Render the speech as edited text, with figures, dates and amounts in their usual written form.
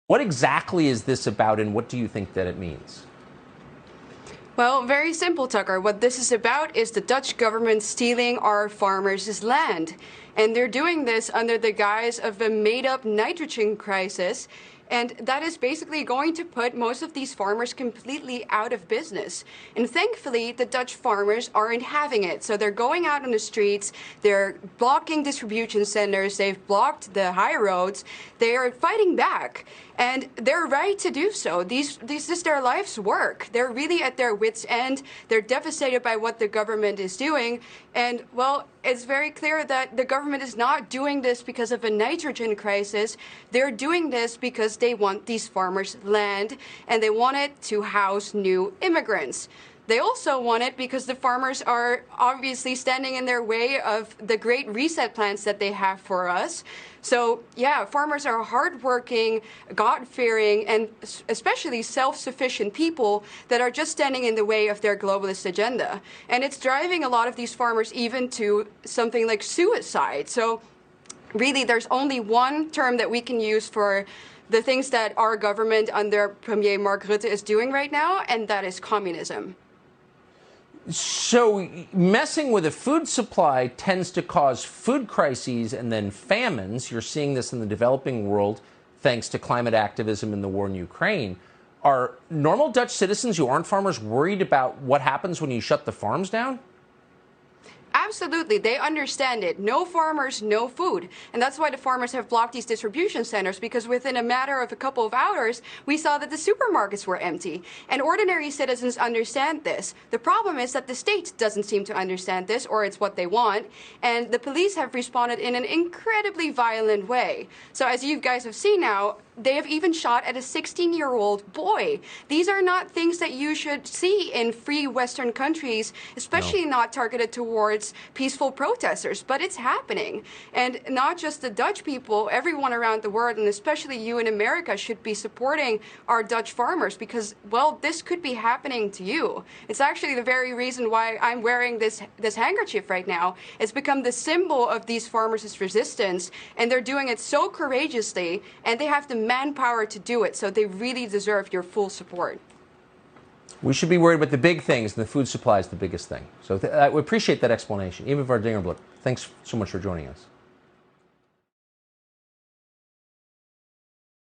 What exactly is this about, and what do you think that it means? Well, very simple, Tucker. What this is about is the Dutch government stealing our farmers' land. And they're doing this under the guise of a made-up nitrogen crisis. And that is basically going to put most of these farmers completely out of business. And thankfully, the Dutch farmers aren't having it. So they're going out on the streets, they're blocking distribution centers, they've blocked the high roads, they are fighting back. And they're right to do so. This is their life's work. They're really at their wits' end. They're devastated by what the government is doing. And, well, it's very clear that the government is not doing this because of a nitrogen crisis. They're doing this because they want these farmers' land, and they want it to house new immigrants. They also want it because the farmers are obviously standing in their way of the Great Reset plans that they have for us. So, yeah, farmers are hardworking, God-fearing, and especially self-sufficient people that are just standing in the way of their globalist agenda. And it's driving a lot of these farmers even to something like suicide. So, really, there's only one term that we can use for the things that our government under Premier Mark Rutte is doing right now, and that is communism. So messing with a food supply tends to cause food crises and then famines. You're seeing this in the developing world thanks to climate activism and the war in Ukraine. Are normal Dutch citizens who aren't farmers worried about what happens when you shut the farms down? Absolutely. They understand it. No farmers, no food. And that's why the farmers have blocked these distribution centers, because within a matter of a couple of hours, we saw that the supermarkets were empty. And ordinary citizens understand this. The problem is that the state doesn't seem to understand this, or it's what they want. And the police have responded in an incredibly violent way. So as you guys have seen now, they have even shot at a 16-year-old boy. These are not things that you should see in free Western countries, especially not targeted towards peaceful protesters, but it's happening. And not just the Dutch people, everyone around the world, and especially you in America, should be supporting our Dutch farmers because, well, this could be happening to you. It's actually the very reason why I'm wearing this handkerchief right now. It's become the symbol of these farmers' resistance, and they're doing it so courageously, and they have the manpower to do it, so they really deserve your full support. We should be worried about the big things, and the food supply is the biggest thing. So I appreciate that explanation. Eva Vardingerblik, thanks so much for joining us.